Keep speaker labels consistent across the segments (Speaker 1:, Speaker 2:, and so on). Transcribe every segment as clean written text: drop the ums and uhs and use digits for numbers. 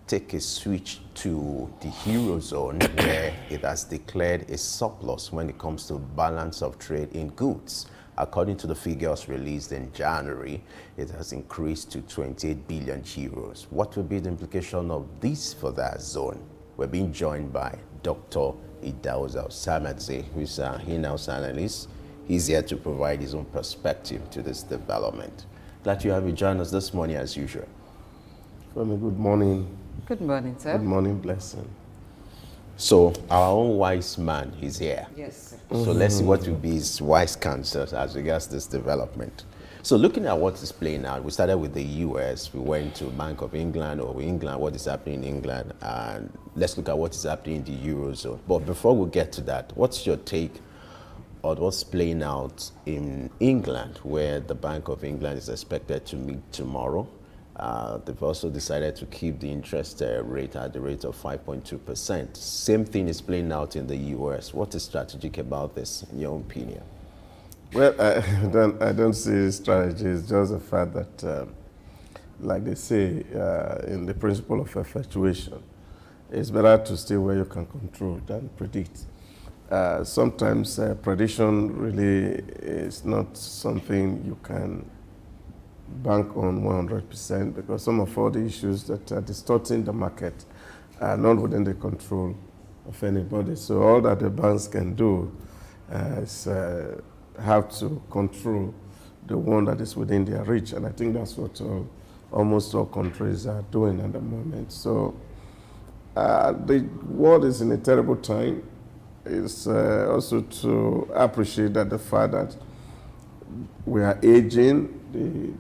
Speaker 1: take a switch to the Eurozone, where it has declared a surplus when it comes to balance of trade in goods. According to the figures released in January, it has increased to 28 billion euros. What will be the implication of this for that zone? We're being joined by Dr. Idahosa Osamhaze, who is an in-house analyst. He's here to provide his own perspective to this development. Glad to have you join us this morning as usual.
Speaker 2: Good morning.
Speaker 3: Good morning, sir.
Speaker 2: Good morning, Blessing.
Speaker 1: So our own wise man is here.
Speaker 3: Yes.
Speaker 1: So let's see what will be his wise counsels as regards this development. So looking at what is playing out, we started with the US, we went to Bank of England, what is happening in England, and let's look at what is happening in the Eurozone. But before we get to that, what's your take on what's playing out in England, where the Bank of England is expected to meet tomorrow? They've also decided to keep the interest rate at the rate of 5.2%. Same thing is playing out in the US. What is strategic about this, in your opinion?
Speaker 2: Well, I don't see strategy. It's just the fact that, like they say in the principle of effectuation, it's better to stay where you can control than predict. Sometimes prediction really is not something you can bank on 100%, because some of all the issues that are distorting the market are not within the control of anybody. So all that the banks can do is have to control the one that is within their reach. And I think that's what almost all countries are doing at the moment. So the world is in a terrible time. It's also to appreciate that the fact that we are aging,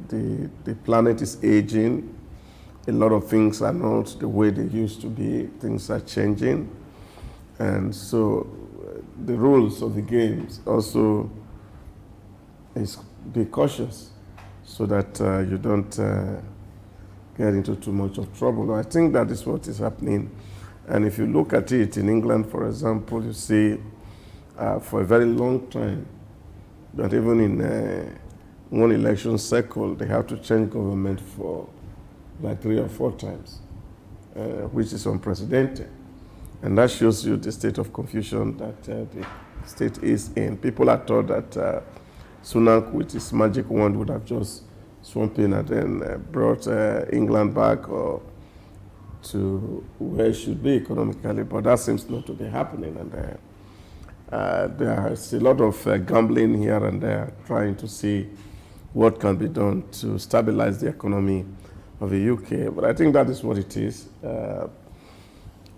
Speaker 2: the planet is aging. A lot of things are not the way they used to be. Things are changing. And so the rules of the games also is be cautious so that you don't get into too much of trouble. I think that is what is happening. And if you look at it in England, for example, you see for a very long time that even in one election cycle, they have to change government for like 3 or 4 times, which is unprecedented. And that shows you the state of confusion that the state is in. People are thought that Souq, with his magic wand, would have just swamped in and then brought England back or to where it should be economically, but that seems not to be happening. And there is a lot of gambling here and there, trying to see what can be done to stabilize the economy of the UK. But I think that is what it is.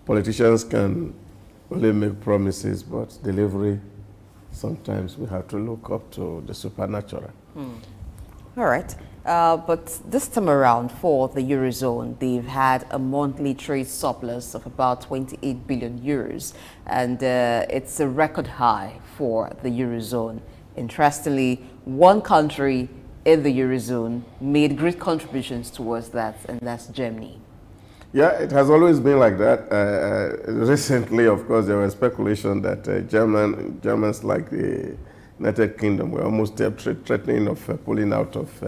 Speaker 2: Politicians can only make promises, but delivery, sometimes we have to look up to the supernatural.
Speaker 3: All right. But this time around for the Eurozone, they've had a monthly trade surplus of about 28 billion euros, and it's a record high for the Eurozone. Interestingly, one country in the Eurozone made great contributions towards that, and that's Germany.
Speaker 2: Yeah, it has always been like that. Recently, of course, there was speculation that Germans like the United Kingdom were almost threatening of pulling out of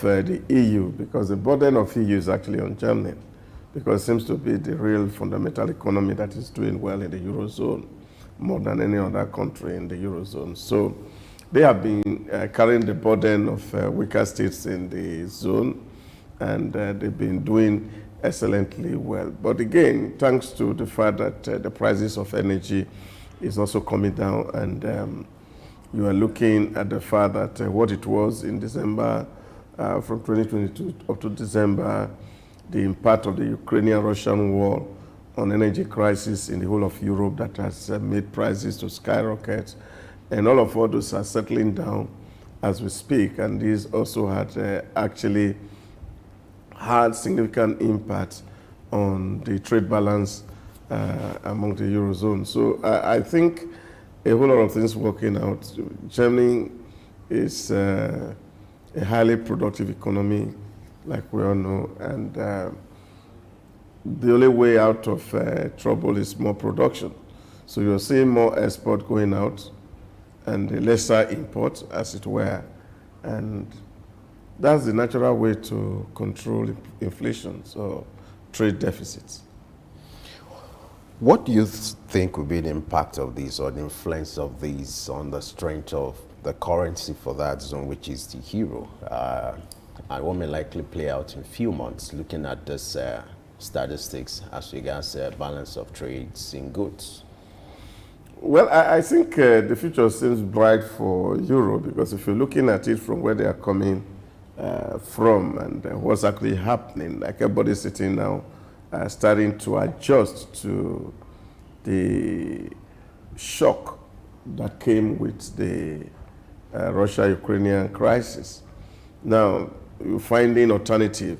Speaker 2: the EU, because the burden of EU is actually on Germany, because it seems to be the real fundamental economy that is doing well in the Eurozone more than any other country in the Eurozone. So they have been carrying the burden of weaker states in the zone, and they've been doing excellently well. But again, thanks to the fact that the prices of energy is also coming down, and you are looking at the fact that what it was in December, from 2022 up to December, the impact of the Ukrainian-Russian war on energy crisis in the whole of Europe that has made prices to skyrocket. And all of those are settling down as we speak. And these also had actually had significant impact on the trade balance among the Eurozone. So I think a whole lot of things working out. Germany is a highly productive economy, like we all know, and the only way out of trouble is more production. So you're seeing more export going out and lesser import, as it were, and that's the natural way to control inflation. So trade deficits.
Speaker 1: What do you think will be the impact of this or the influence of these on the strength of the currency for that zone, which is the euro? And what may likely play out in a few months, looking at this statistics as regards balance of trades in goods?
Speaker 2: Well, I think the future seems bright for euro, because if you're looking at it from where they are coming from and what's actually happening, like everybody's sitting now starting to adjust to the shock that came with the Russia-Ukrainian crisis. Now, you're finding alternative.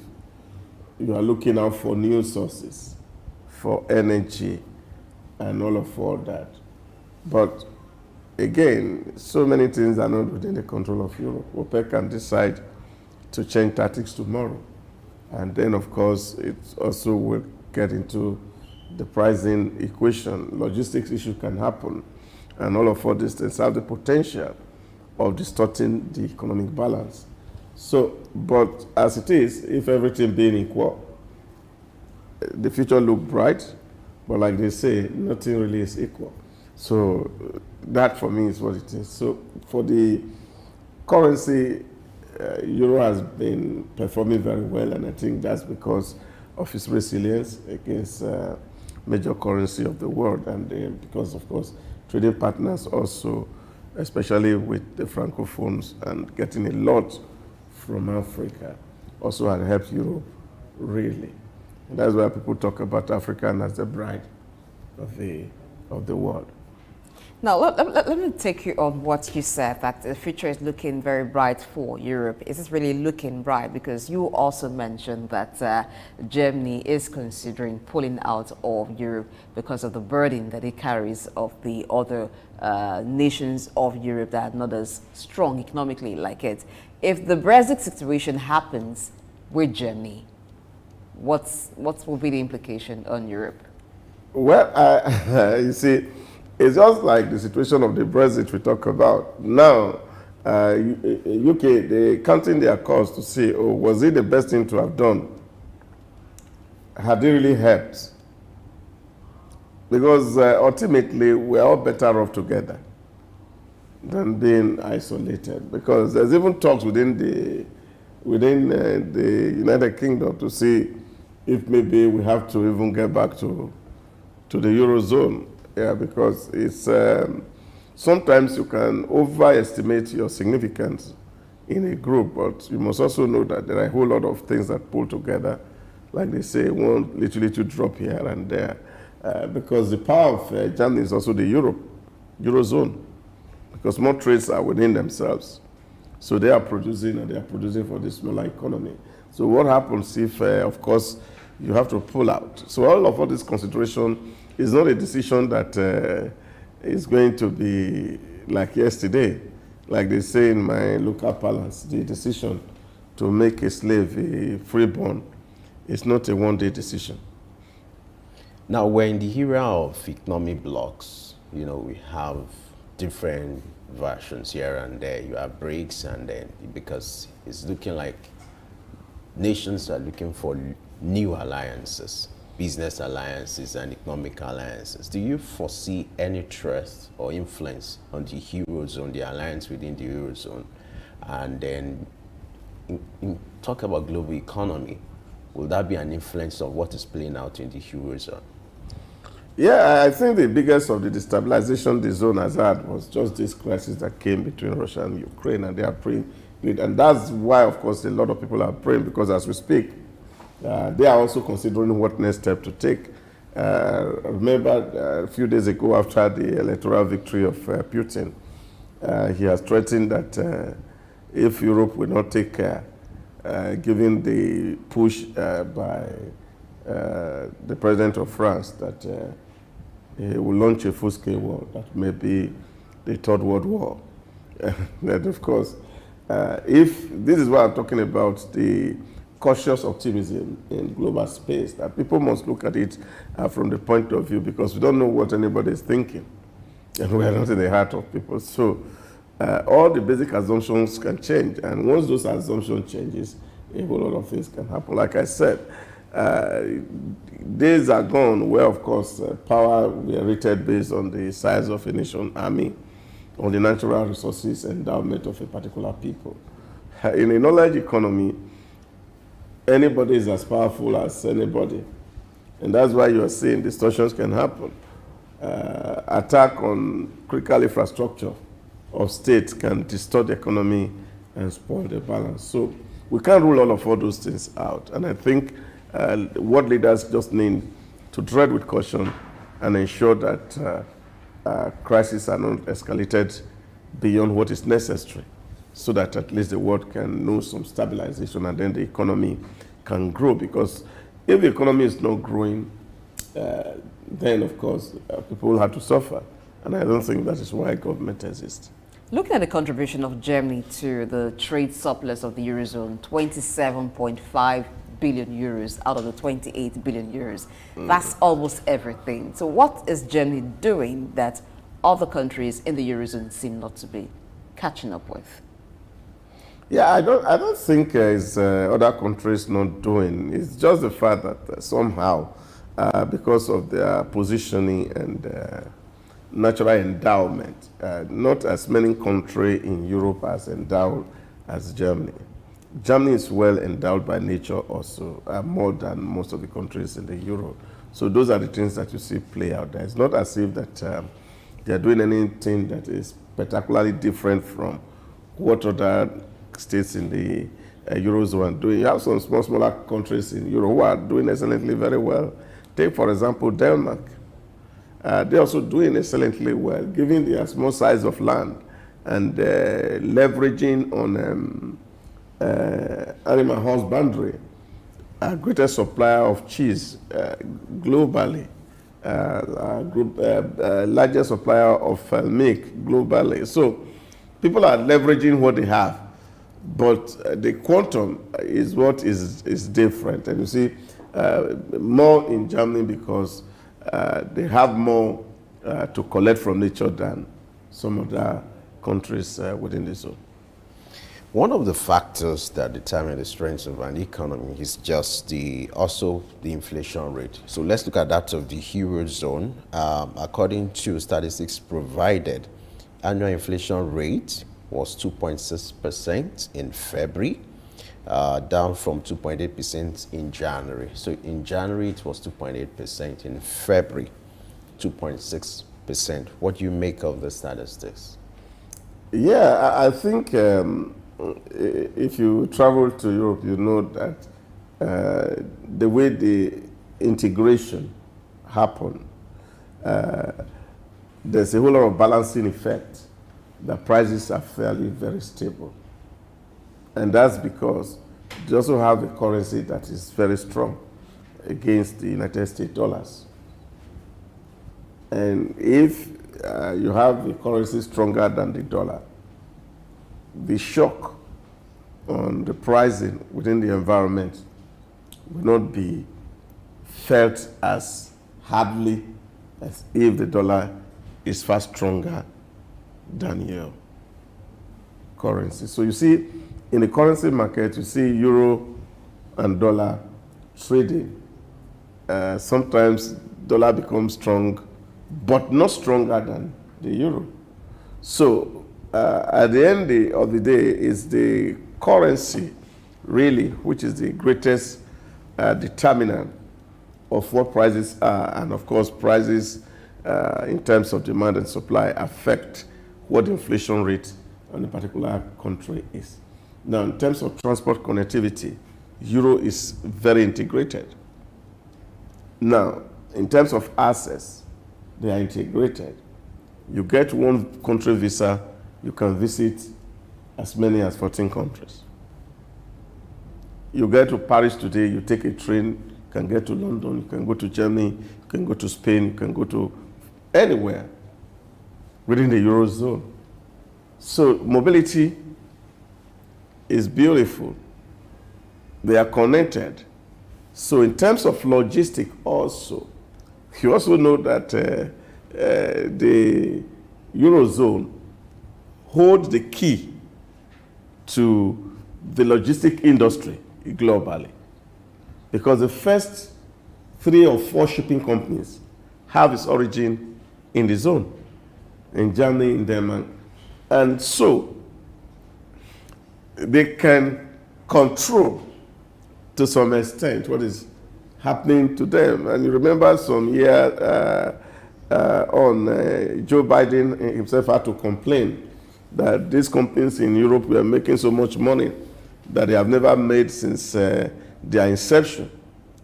Speaker 2: You are looking out for new sources, for energy, and all that. But again, so many things are not within the control of Europe. OPEC can decide to change tactics tomorrow. And then, of course, it also will get into the pricing equation. Logistics issue can happen. And all these things have the potential of distorting the economic balance. So, but as it is, if everything being equal, the future looks bright. But like they say, nothing really is equal. So that for me is what it is. So for the currency, euro has been performing very well, and I think that's because of its resilience against major currency of the world, and because, of course, trading partners also, especially with the Francophones and getting a lot from Africa, also had helped Europe, really. And that's why people talk about Africa as the bride of the world.
Speaker 3: Now, let me take you on what you said, that the future is looking very bright for Europe. Is it really looking bright? Because you also mentioned that Germany is considering pulling out of Europe because of the burden that it carries of the other nations of Europe that are not as strong economically like it. If the Brexit situation happens with Germany, what will be the implication on Europe?
Speaker 2: Well, you see, it's just like the situation of the Brexit we talk about. Now, UK, they're counting their costs to see, oh, was it the best thing to have done? Had it really helped? Because ultimately, we're all better off together than being isolated. Because there's even talks within the United Kingdom to see if maybe we have to even get back to the Eurozone. Yeah, because it's sometimes you can overestimate your significance in a group, but you must also know that there are a whole lot of things that pull together, like they say, one literally to drop here and there, because the power of Germany is also the Eurozone, because more trades are within themselves. So they are producing, and they are producing for the smaller economy. So what happens if, of course, you have to pull out? So all this consideration is not a decision that is going to be like yesterday. Like they say in my local palace, the decision to make a slave a freeborn is not a one-day decision.
Speaker 1: Now, we're in the era of economic blocks. You know, we have different versions here and there. You have BRICS, and then because it's looking like nations are looking for new alliances, business alliances and economic alliances. Do you foresee any threat or influence on the Eurozone, the alliance within the Eurozone? And then talk about global economy. Will that be an influence of what is playing out in the Eurozone?
Speaker 2: Yeah, I think the biggest of the destabilization the zone has had was just this crisis that came between Russia and Ukraine, and they are praying. And that's why, of course, a lot of people are praying, because as we speak, they are also considering what next step to take. Remember, a few days ago, after the electoral victory of Putin, he has threatened that if Europe will not take care, given the push by the president of France, that he will launch a full-scale war that may be the Third World War. That, of course, if this is what I'm talking about, the cautious optimism in global space, that people must look at it from the point of view, because we don't know what anybody is thinking, and we are not in the heart of people. So all the basic assumptions can change, and once those assumptions changes, a whole lot of things can happen. Like I said, Days are gone where, of course, power we are rated based on the size of a nation army, on the natural resources endowment of a particular people. In a knowledge economy, anybody is as powerful as anybody. And that's why you are seeing distortions can happen. Attack on critical infrastructure of states can distort the economy and spoil the balance. So we can't rule all those things out. And I think what leaders just need to tread with caution and ensure that crises are not escalated beyond what is necessary, so that at least the world can know some stabilization and then the economy can grow. Because if the economy is not growing, then of course people will have to suffer. And I don't think that is why government exists.
Speaker 3: Looking at the contribution of Germany to the trade surplus of the Eurozone, 27.5 billion euros out of the 28 billion euros. That's almost everything. So what is Germany doing that other countries in the Eurozone seem not to be catching up with?
Speaker 2: Yeah, I don't think it's other countries not doing. It's just the fact that somehow, because of their positioning and natural endowment, not as many countries in Europe as endowed as Germany. Germany is well endowed by nature also, more than most of the countries in the Euro. So those are the things that you see play out there. It's not as if that they are doing anything that is particularly different from what other states in the Eurozone are doing. You have some smaller countries in Euro who are doing excellently very well. Take, for example, Denmark. They're also doing excellently well, given their small size of land and leveraging on animal husbandry, a greatest supplier of cheese globally, largest supplier of milk globally. So people are leveraging what they have, but the quantum is what is different. And you see more in Germany because they have more to collect from nature than some other countries within the zone.
Speaker 1: One of the factors that determine the strength of an economy is just also the inflation rate. So let's look at that of the Eurozone. According to statistics provided, annual inflation rate was 2.6% in February, down from 2.8% in January. So in January, it was 2.8%. In February, 2.6%. What do you make of the statistics?
Speaker 2: Yeah, I think if you travel to Europe, you know that the way the integration happened, there's a whole lot of balancing effect. The prices are fairly very stable. And that's because they also have a currency that is very strong against the United States dollars. And if you have a currency stronger than the dollar, the shock on the pricing within the environment will not be felt as hardly as if the dollar is far stronger than your currency. So you see, in the currency market, you see euro and dollar trading. Sometimes dollar becomes strong, but not stronger than the euro. So at the end of the day, it's the currency, really, which is the greatest determinant of what prices are. And of course, prices in terms of demand and supply affect what the inflation rate on a particular country is. Now, in terms of transport connectivity, euro is very integrated. Now, in terms of access, they are integrated. You get one country visa, you can visit as many as 14 countries. You get to Paris today, you take a train, you can get to London, you can go to Germany, you can go to Spain, you can go to anywhere within the Eurozone. So mobility is beautiful. They are connected. So in terms of logistics also, you also know that the Eurozone holds the key to the logistic industry globally. because the first 3 or 4 shipping companies have its origin in the zone, in Germany, in Denmark. And so they can control to some extent what is happening to them. And you remember some year Joe Biden himself had to complain that these companies in Europe were making so much money that they have never made since their inception.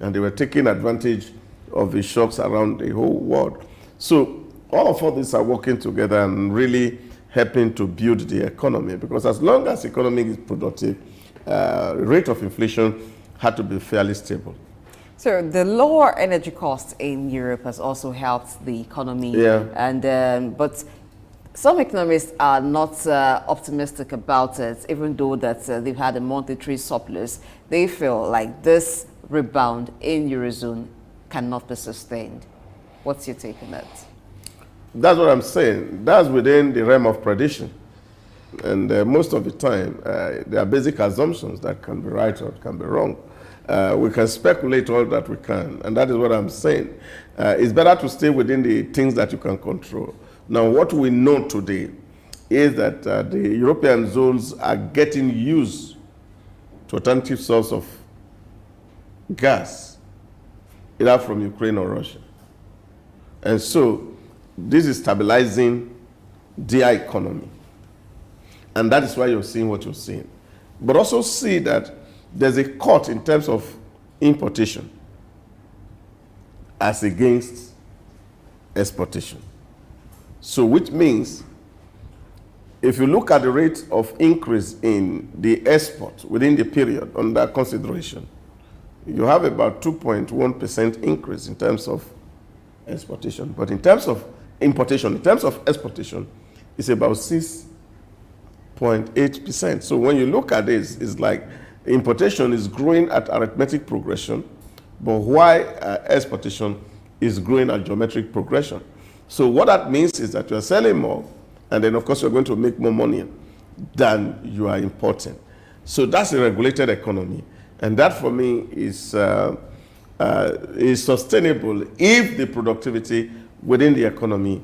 Speaker 2: And they were taking advantage of the shocks around the whole world. So all of these are working together and really helping to build the economy, because as long as the economy is productive, rate of inflation had to be fairly stable.
Speaker 3: So the lower energy costs in Europe has also helped the economy.
Speaker 2: Yeah.
Speaker 3: And but some economists are not optimistic about it, even though that they've had a monthly trade surplus. They feel like this rebound in Eurozone cannot be sustained. What's your take on that?
Speaker 2: That's what I'm saying. That's within the realm of prediction. And most of the time, there are basic assumptions that can be right or can be wrong. We can speculate all that we can, and that is what I'm saying. It's better to stay within the things that you can control. Now, what we know today is that the European zones are getting used to alternative source of gas, either from Ukraine or Russia. And so this is stabilizing their economy. And that is why you're seeing what you're seeing. But also see that there's a cut in terms of importation as against exportation. So which means if you look at the rate of increase in the export within the period under consideration, you have about 2.1% increase in terms of exportation. But in terms of importation, in terms of exportation, it's about 6.8%. So when you look at this, it's like importation is growing at arithmetic progression, but why exportation is growing at geometric progression. So what that means is that you are selling more, and then of course you're going to make more money than you are importing. So that's a regulated economy, and that for me is sustainable if the productivity within the economy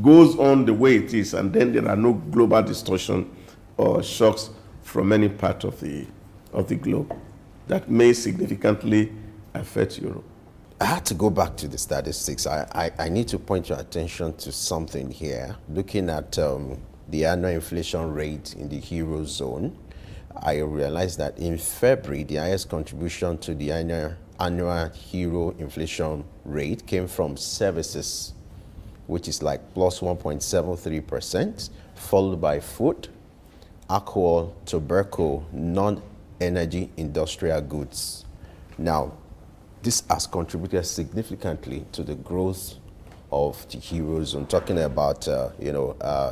Speaker 2: goes on the way it is, and then there are no global distortion or shocks from any part of the globe that may significantly affect Europe.
Speaker 1: I had to go back to the statistics. I need to point your attention to something here. Looking at the annual inflation rate in the Eurozone, I realized that in February, the highest contribution to the annual Euro inflation rate came from services, which is like plus 1.73%, followed by food, alcohol, tobacco, non-energy industrial goods. Now, this has contributed significantly to the growth of the Eurozone, talking about,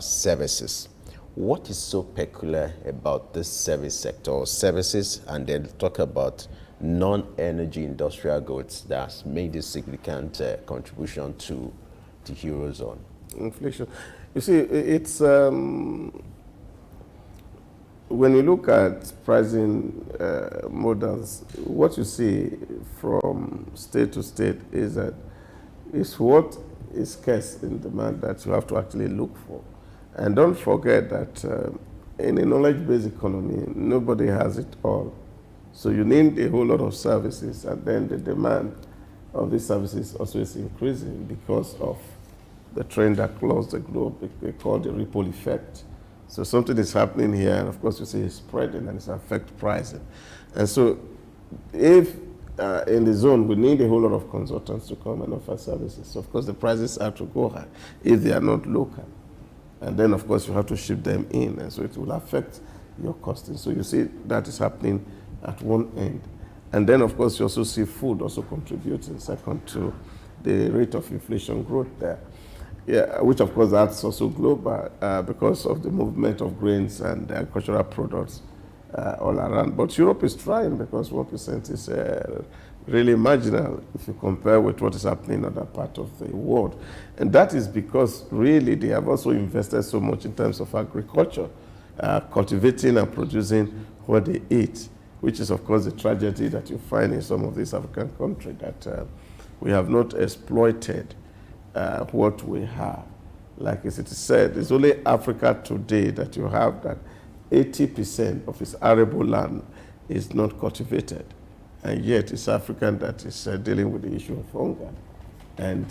Speaker 1: services. What is so peculiar about this service sector, services, and then talk about non-energy industrial goods that has made a significant contribution to the Eurozone?
Speaker 2: Inflation. You see, it's when you look at pricing models, what you see from state to state is that it's what is scarce in demand that you have to actually look for. And don't forget that in a knowledge-based economy, nobody has it all. So you need a whole lot of services, and then the demand of these services also is increasing because of the trend across the globe. They call the ripple effect. So something is happening here, and of course you see it's spreading and it's affecting pricing. And so if in the zone we need a whole lot of consultants to come and offer services, so of course the prices have to go high if they are not local. And then of course you have to ship them in, and so it will affect your costing. So you see that is happening at one end. And then of course you also see food also contributing second to the rate of inflation growth there. Yeah, which of course that's also global because of the movement of grains and agricultural products all around. But Europe is trying, because 1% is really marginal if you compare with what is happening in other parts of the world. And that is because really they have also invested so much in terms of agriculture, cultivating and producing what they eat. which is, of course, the tragedy that you find in some of these African countries, that we have not exploited what we have. Like as it is said, it's only Africa today that you have that 80% of its arable land is not cultivated. And yet it's African that is dealing with the issue of hunger. And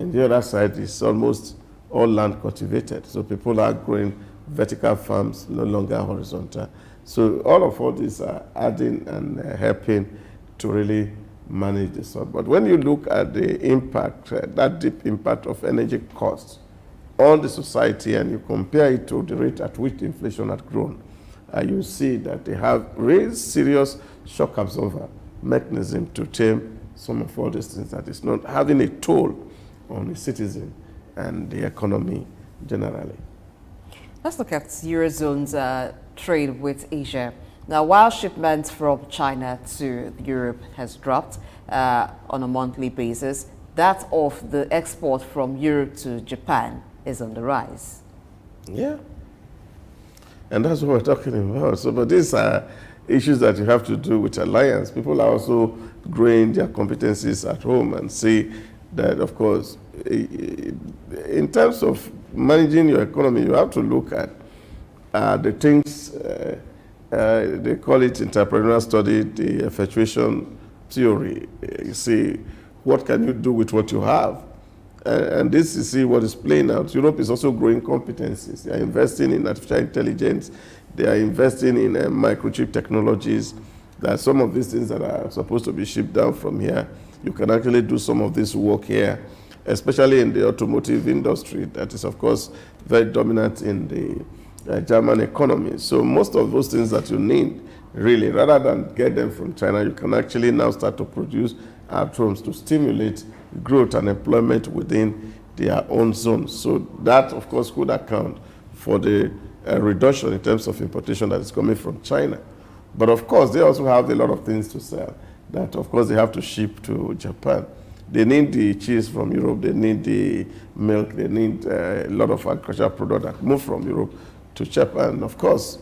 Speaker 2: on the other side, it's almost all land cultivated. So people are growing vertical farms, no longer horizontal. So all these are adding and helping to really manage the soil. But when you look at the impact, that deep impact of energy costs on the society, and you compare it to the rate at which inflation had grown, you see that they have raised serious shock absorber mechanism to tame some of all these things that is not having a toll on the citizen and the economy generally. Let's
Speaker 3: look at Eurozone's trade with Asia. Now, while shipments from China to Europe has dropped on a monthly basis, that of the export from Europe to Japan is on the rise.
Speaker 2: Yeah. And that's what we're talking about. So, but these are issues that you have to do with alliance. People are also growing their competencies at home and see that, of course, in terms of managing your economy, you have to look at the things, they call it entrepreneurial study, the effectuation theory. You see, what can you do with what you have? And this, you see, what is playing out. Europe is also growing competencies. They are investing in artificial intelligence. They are investing in microchip technologies. There are some of these things that are supposed to be shipped down from here. You can actually do some of this work here, especially in the automotive industry that is, of course, very dominant in the German economy. So most of those things that you need, really, rather than get them from China, you can actually now start to produce at home to stimulate growth and employment within their own zones. So that, of course, could account for the reduction in terms of importation that is coming from China. But of course, they also have a lot of things to sell that, of course, they have to ship to Japan. They need the cheese from Europe, they need the milk, they need a lot of agricultural products that move from Europe to Japan. Of course,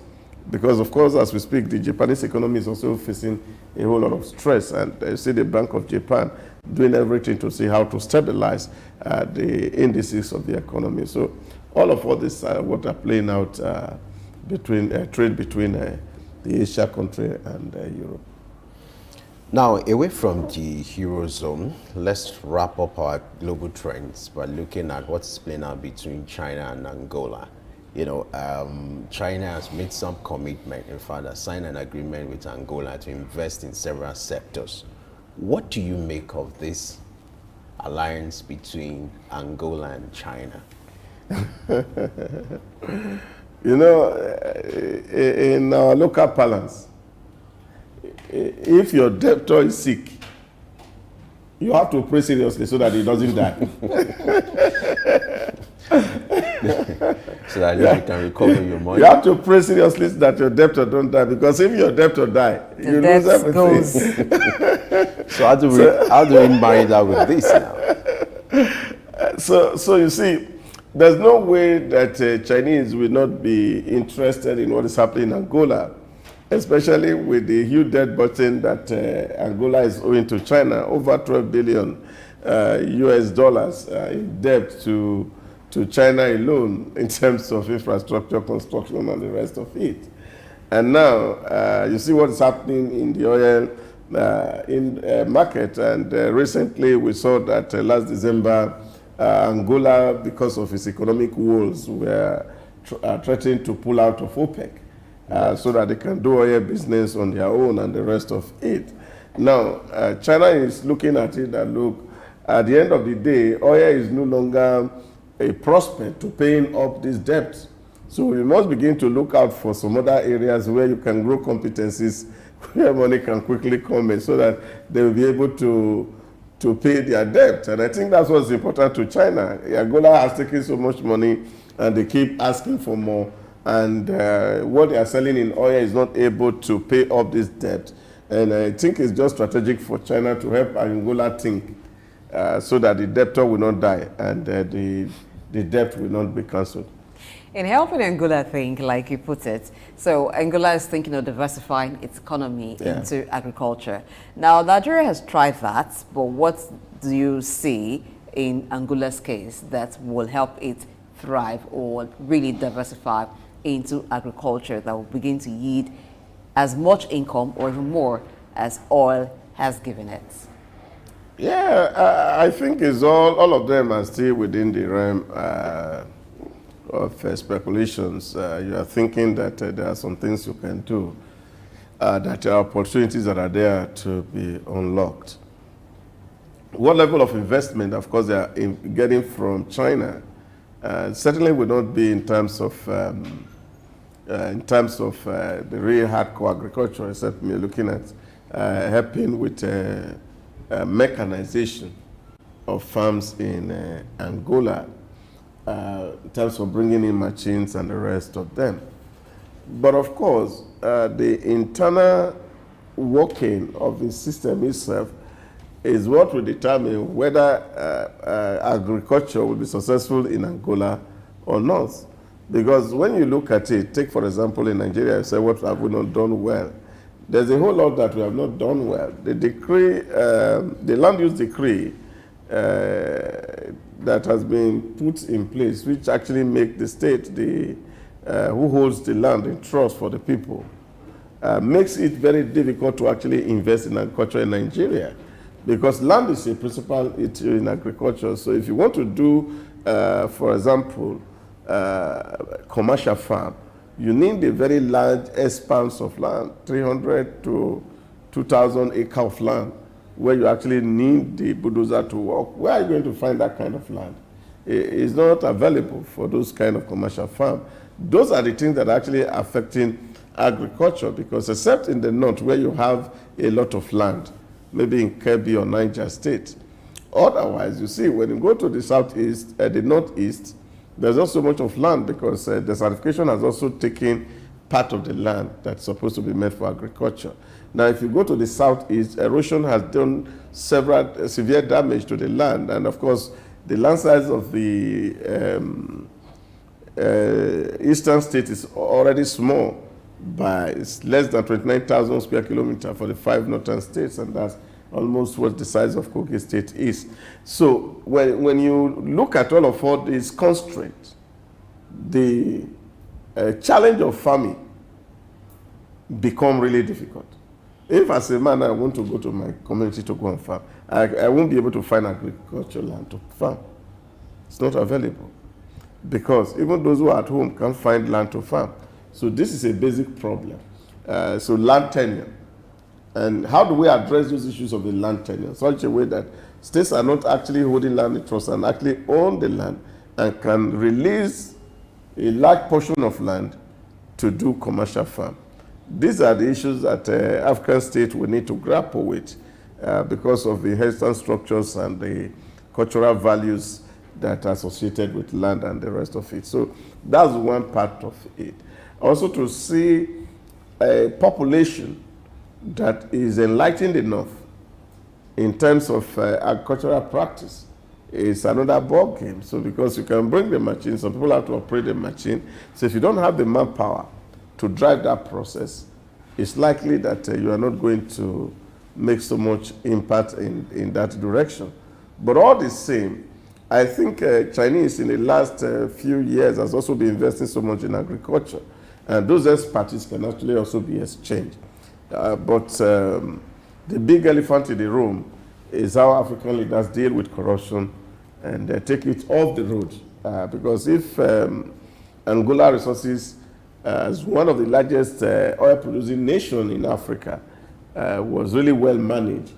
Speaker 2: because, of course, as we speak, the Japanese economy is also facing a whole lot of stress. And you see the Bank of Japan doing everything to see how to stabilize the indices of the economy. So all this what are playing out between trade between the Asia country and Europe.
Speaker 1: Now, away from the Eurozone, let's wrap up our global trends by looking at what's playing out between China and Angola. You know, China has made some commitment, in fact, has signed an agreement with Angola to invest in several sectors. What do you make of this alliance between Angola and China?
Speaker 2: You know, in our local parlance, if your debtor is sick, you have to pray seriously so that he doesn't die.
Speaker 1: So that you can recover your money.
Speaker 2: You have to pray seriously that your debtor don't die, because if your debtor die, you lose everything.
Speaker 1: So how do we marry that with this now?
Speaker 2: So you see, there's no way that Chinese will not be interested in what is happening in Angola, especially with the huge debt burden that Angola is owing to China, over $12 billion US dollars in debt to China alone in terms of infrastructure, construction, and the rest of it. And now you see what is happening in the oil market. And recently we saw that last December, Angola, because of its economic woes, were threatening to pull out of OPEC so that they can do oil business on their own and the rest of it. Now, China is looking at it and look, at the end of the day, oil is no longer a prospect to paying up this debt. So we must begin to look out for some other areas where you can grow competencies, where money can quickly come in so that they will be able to pay their debt. And I think that's what's important to China. Angola has taken so much money and they keep asking for more. And what they are selling in oil is not able to pay up this debt. And I think it's just strategic for China to help Angola think so that the debtor will not die and the debt will not be cancelled.
Speaker 3: In helping Angola think, like you put it, so Angola is thinking of diversifying its economy into agriculture. Now, Nigeria has tried that, but what do you see in Angola's case that will help it thrive or really diversify into agriculture that will begin to yield as much income or even more as oil has given it?
Speaker 2: Yeah, I think it's all of them are still within the realm of speculations. You are thinking that there are some things you can do, that there are opportunities that are there to be unlocked. What level of investment, of course, they are getting from China, certainly will not be in terms of the real hardcore agriculture, except me looking at helping with mechanization of farms in Angola, in terms of bringing in machines and the rest of them. But of course, the internal working of the system itself is what will determine whether agriculture will be successful in Angola or not. Because when you look at it, take for example in Nigeria, you say, what have we not done well? There's a whole lot that we have not done well. The decree, the land use decree that has been put in place, which actually make the state who holds the land in trust for the people, makes it very difficult to actually invest in agriculture in Nigeria, because land is a principal issue in agriculture. So if you want to do, for example, commercial farm, you need a very large expanse of land, 300 to 2,000 acre of land, where you actually need the bulldozer to work. Where are you going to find that kind of land? It's not available for those kind of commercial farm. Those are the things that are actually affecting agriculture, because except in the north where you have a lot of land, maybe in Kebbi or Niger State, otherwise, you see, when you go to the southeast, the northeast, there's not so much of land, because desertification has also taken part of the land that's supposed to be meant for agriculture. Now, if you go to the southeast, erosion has done several severe damage to the land, and of course, the land size of the eastern state is already small, by it's less than 29,000 square kilometers for the 5 northern states, and that's almost what the size of Kogi State is. So when you look at all these constraints, the challenge of farming become really difficult. If as a man I want to go to my community to go and farm, I won't be able to find agricultural land to farm. It's not available, because even those who are at home can't find land to farm. So this is a basic problem. So land tenure. And how do we address those issues of the land tenure? Such a way that states are not actually holding land in trust and actually own the land and can release a large portion of land to do commercial farm. These are the issues that African states will need to grapple with because of the inheritance structures and the cultural values that are associated with land and the rest of it. So that's one part of it. Also, to see a population that is enlightened enough in terms of agricultural practice is another ball game. So because you can bring the machine, some people have to operate the machine. So if you don't have the manpower to drive that process, it's likely that you are not going to make so much impact in that direction. But all the same, I think Chinese in the last few years has also been investing so much in agriculture. And those expertise can actually also be exchanged. But the big elephant in the room is how African leaders deal with corruption and take it off the road. Because if Angola Resources, as one of the largest oil-producing nations in Africa, was really well managed,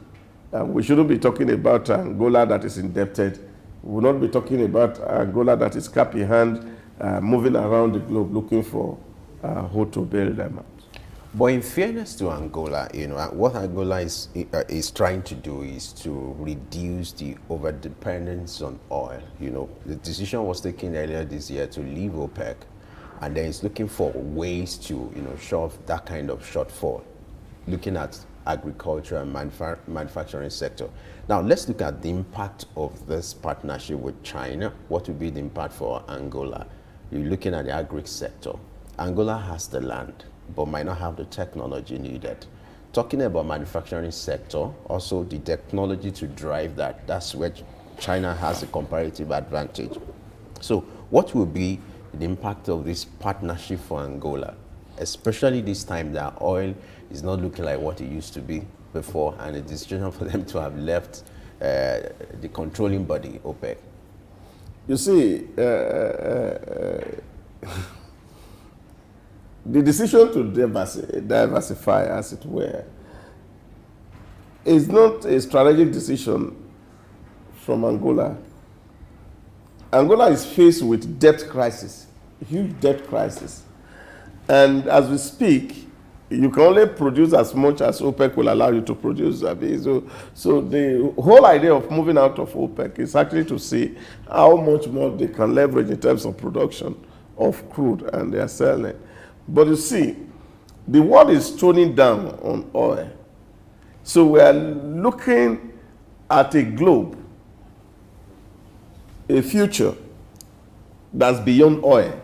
Speaker 2: we shouldn't be talking about Angola that is indebted. We will not be talking about Angola that is cap in hand, moving around the globe looking for who to bail them out.
Speaker 1: But in fairness to Angola, what Angola is trying to do is to reduce the overdependence on oil. The decision was taken earlier this year to leave OPEC, and then it's looking for ways to, shove that kind of shortfall, looking at agriculture and manufacturing sector. Now, let's look at the impact of this partnership with China. What will be the impact for Angola? you're looking at the agri sector. Angola has the land, but might not have the technology needed. Talking about manufacturing sector, also the technology to drive that, that's where China has a comparative advantage. So what will be the impact of this partnership for Angola, especially this time that oil is not looking like what it used to be before, and a decision for them to have left the controlling body, OPEC?
Speaker 2: You see, the decision to diversify, as it were, is not a strategic decision from Angola. Angola is faced with debt crisis, huge debt crisis. And as we speak, you can only produce as much as OPEC will allow you to produce. So the whole idea of moving out of OPEC is actually to see how much more they can leverage in terms of production of crude, and they are selling it. But you see, the world is toning down on oil. So we are looking at a globe, a future that's beyond oil.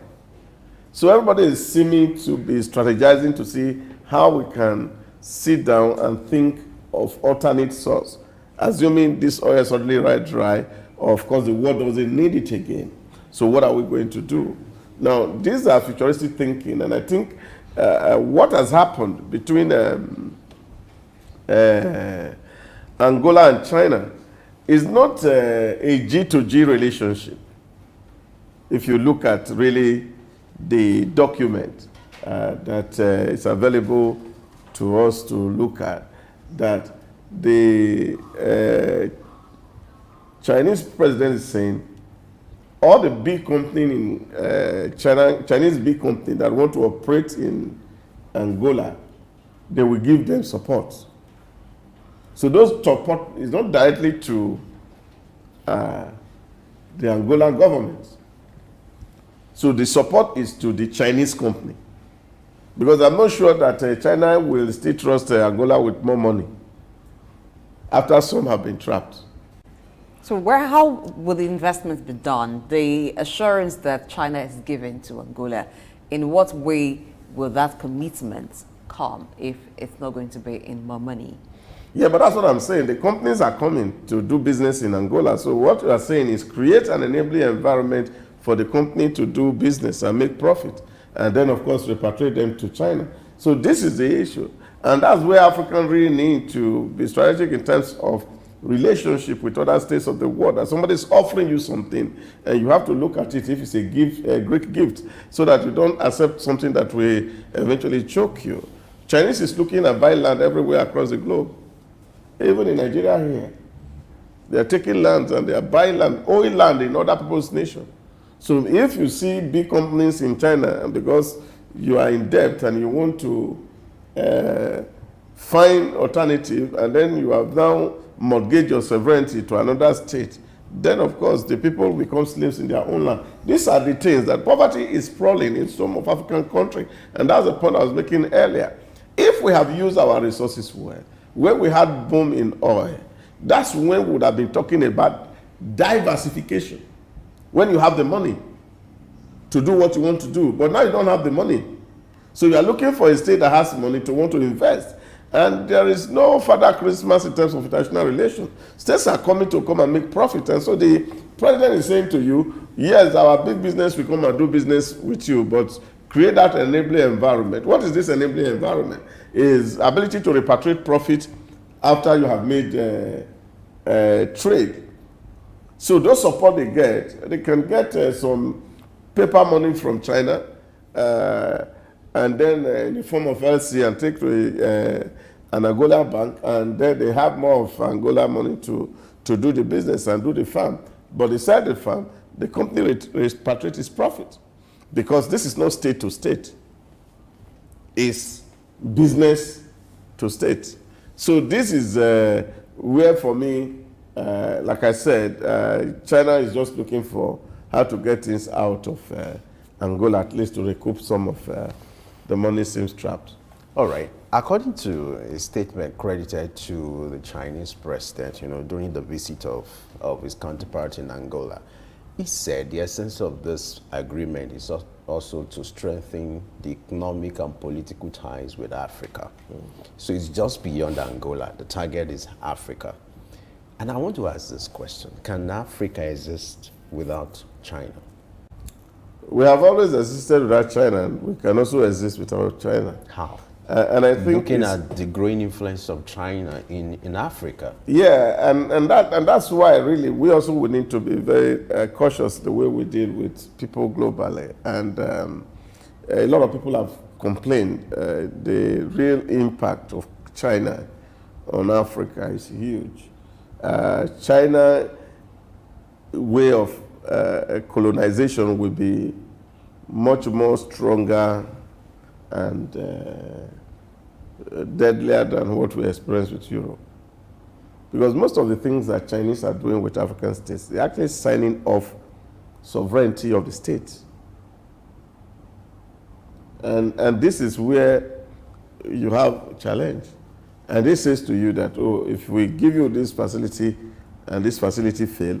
Speaker 2: So everybody is seeming to be strategizing to see how we can sit down and think of alternate source, assuming this oil suddenly runs dry, or of course the world doesn't need it again. So what are we going to do? Now, these are futuristic thinking, and I think what has happened between Angola and China is not a G2G relationship. If you look at really the document that is available to us to look at, that the Chinese president is saying all the big companies in Chinese big companies that want to operate in Angola, they will give them support. So those support is not directly to the Angolan government. So the support is to the Chinese company. Because I'm not sure that China will still trust Angola with more money after some have been trapped.
Speaker 3: So how will the investments be done? The assurance that China is giving to Angola, in what way will that commitment come if it's not going to be in more money?
Speaker 2: Yeah, but that's what I'm saying. The companies are coming to do business in Angola. So what you are saying is create an enabling environment for the company to do business and make profit. And then, of course, repatriate them to China. So this is the issue. And that's where Africans really need to be strategic in terms of relationship with other states of the world. That somebody is offering you something, and you have to look at it if it's a gift, a great gift, so that you don't accept something that will eventually choke you. Chinese is looking at buying land everywhere across the globe. Even in Nigeria here, they are taking lands and they are buying land, owing land in other people's nations. So if you see big companies in China, because you are in debt and you want to find alternative, and then you have now mortgaged your sovereignty to another state, then of course the people become slaves in their own land. These are the things that poverty is sprawling in some of African countries, and that's the point I was making earlier. If we have used our resources well, when we had boom in oil, that's when we would have been talking about diversification. When you have the money to do what you want to do, but now you don't have the money. So you are looking for a state that has money to want to invest. And there is no further Christmas in terms of international relations. States are coming to come and make profit. And so the president is saying to you, yes, our big business will come and do business with you, but create that enabling environment. What is this enabling environment? Is ability to repatriate profit after you have made trade. So those support they can get some paper money from China, and then in the form of LC, and take to an Angola bank, and then they have more of Angola money to do the business and do the farm. But inside the farm, the company repatriates its profit, because this is not state to state. It's business to state. So this is where, for me, like I said, China is just looking for how to get things out of Angola, at least to recoup some of the money seems trapped.
Speaker 1: All right. According to a statement credited to the Chinese president, during the visit of his counterpart in Angola, He said the essence of this agreement is also to strengthen the economic and political ties with Africa. So it's just beyond Angola. The target is Africa. And I want to ask this question. Can Africa exist without China?
Speaker 2: We have always existed without China, and we can also exist without China.
Speaker 1: How?
Speaker 2: And I think
Speaker 1: looking at the growing influence of China in Africa.
Speaker 2: Yeah, and that's why really we also would need to be very cautious the way we deal with people globally. And a lot of people have complained the real impact of China on Africa is huge. China way of colonization will be much more stronger and deadlier than what we experience with Europe. Because most of the things that Chinese are doing with African states, they're actually signing off sovereignty of the state. And this is where you have a challenge. And this says to you that, oh, if we give you this facility and this facility fail,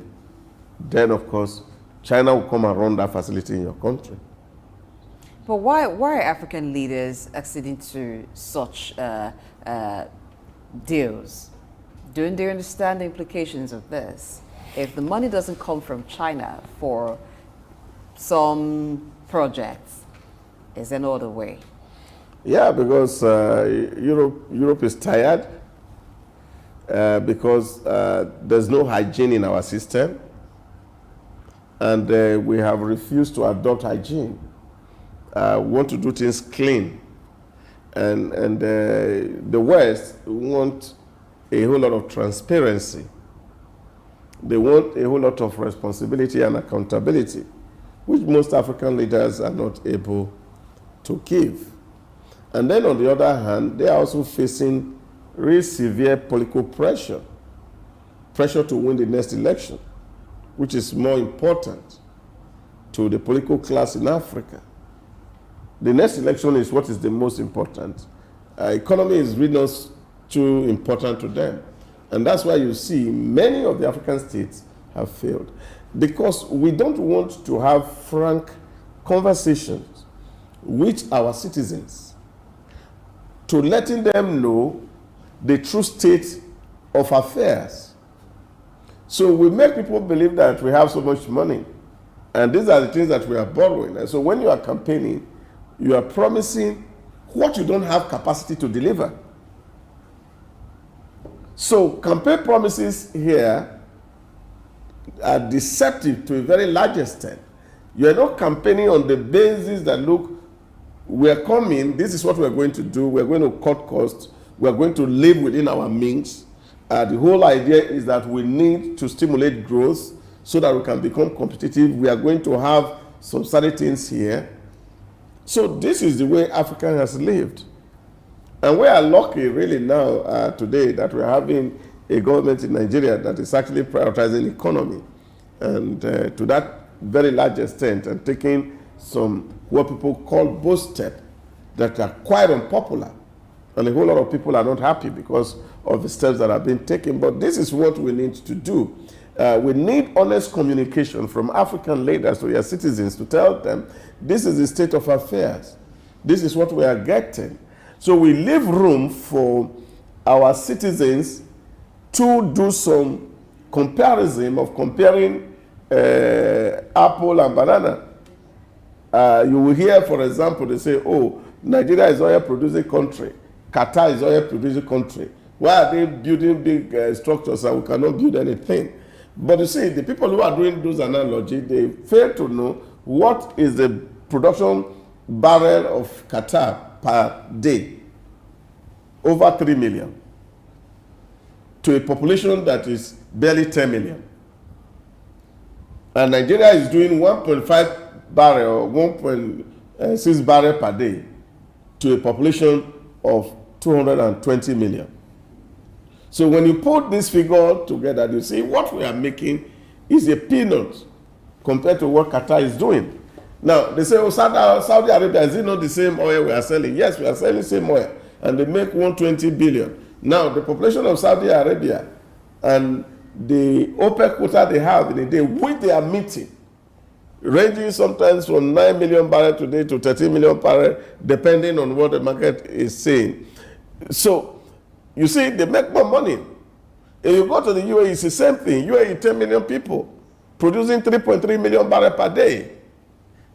Speaker 2: then of course China will come and run that facility in your country.
Speaker 3: But why are African leaders acceding to such deals? Don't they understand the implications of this? If the money doesn't come from China for some projects, is there no other way?
Speaker 2: Yeah, because Europe is tired because there's no hygiene in our system, and we have refused to adopt hygiene. Want to do things clean, and the West want a whole lot of transparency. They want a whole lot of responsibility and accountability, which most African leaders are not able to give. And then on the other hand, they are also facing really severe political pressure to win the next election, which is more important to the political class in Africa. The next election is what is the most important. Economy is really not too important to them. And that's why you see many of the African states have failed. Because we don't want to have frank conversations with our citizens to letting them know the true state of affairs. So we make people believe that we have so much money. And these are the things that we are borrowing. And so when you are campaigning, you are promising what you don't have capacity to deliver. So campaign promises here are deceptive to a very large extent. You are not campaigning on the basis that, look, we are coming, this is what we are going to do, we are going to cut costs, we are going to live within our means. The whole idea is that we need to stimulate growth so that we can become competitive. We are going to have some certain things here. So this is the way Africa has lived. And we are lucky really now today that we're having a government in Nigeria that is actually prioritizing economy. And to that very large extent and taking some what people call bold steps that are quite unpopular. And a whole lot of people are not happy because of the steps that have been taken. But this is what we need to do. We need honest communication from African leaders to their citizens to tell them this is the state of affairs. This is what we are getting. So we leave room for our citizens to do some comparison of comparing apple and banana. You will hear, for example, they say, oh, Nigeria is oil producing country. Qatar is oil producing country. Why are they building big structures and we cannot build anything? But you see, the people who are doing those analogies, they fail to know what is the production barrel of Qatar per day. Over 3 million. To a population that is barely 10 million. And Nigeria is doing 1.5 barrel, 1.6 barrel per day to a population of 220 million. So when you put this figure together, you see what we are making is a peanut compared to what Qatar is doing. Now, they say, oh, Saudi Arabia, is it not the same oil we are selling? Yes, we are selling the same oil. And they make 120 billion. Now, the population of Saudi Arabia and the OPEC quota they have in a day, which they are meeting, ranging sometimes from 9 million barrels today to 13 million barrels, depending on what the market is saying. So, you see, they make more money. If you go to the UAE, it's the same thing. UAE, 10 million people, producing 3.3 million barrels per day.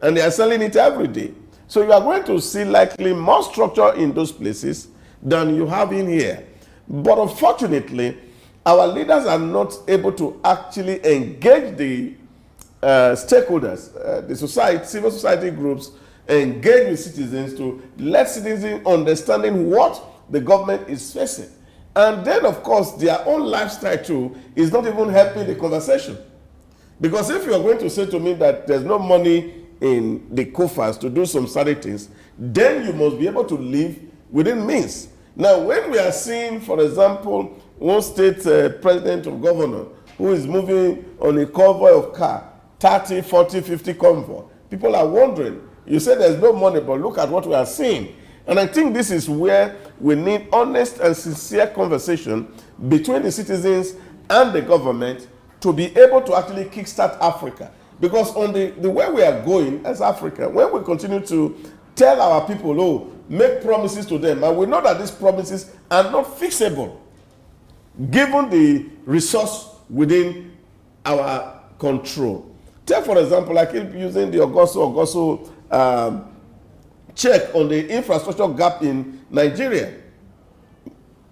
Speaker 2: And they are selling it every day. So you are going to see likely more structure in those places than you have in here. But unfortunately, our leaders are not able to actually engage the stakeholders, the society, civil society groups, engage with citizens to let citizens understanding what the government is facing. And then, of course, their own lifestyle too is not even helping the conversation. Because if you are going to say to me that there's no money in the coffers to do some certain things, then you must be able to live within means. Now, when we are seeing, for example, one state president or governor who is moving on a convoy of car, 30, 40, 50 convoy, people are wondering, you say there's no money, but look at what we are seeing. And I think this is where we need honest and sincere conversation between the citizens and the government to be able to actually kickstart Africa. Because on the way we are going as Africa, when we continue to tell our people, oh, make promises to them, and we know that these promises are not fixable, given the resource within our control. Take, for example, I keep using the Idahosa check on the infrastructure gap in Nigeria.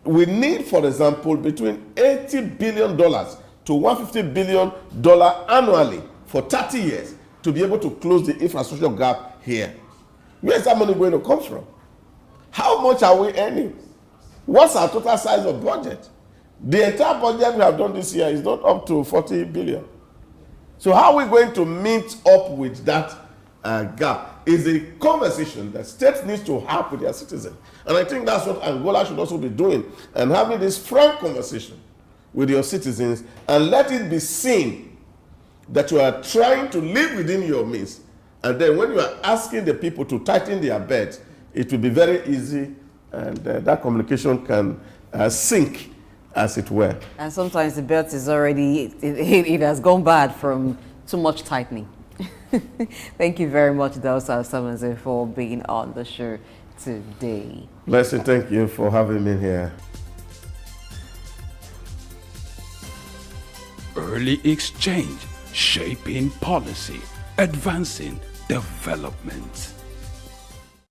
Speaker 2: We need, for example, between $80 billion to $150 billion annually for 30 years to be able to close the infrastructure gap here. Where is that money going to come from? How much are we earning? What's our total size of budget? The entire budget we have done this year is not up to 40 billion. So how are we going to meet up with that gap? Is a conversation that states needs to have with their citizens. And I think that's what Angola should also be doing, and having this frank conversation with your citizens, and let it be seen that you are trying to live within your means. And then when you are asking the people to tighten their belt, it will be very easy, and that communication can sink, as it were.
Speaker 3: And sometimes the belt is already, it has gone bad from too much tightening. Thank you very much, Idahosa Osamhaze, for being on the show today.
Speaker 2: Blessing, thank you for having me here.
Speaker 4: Early exchange, shaping policy, advancing development.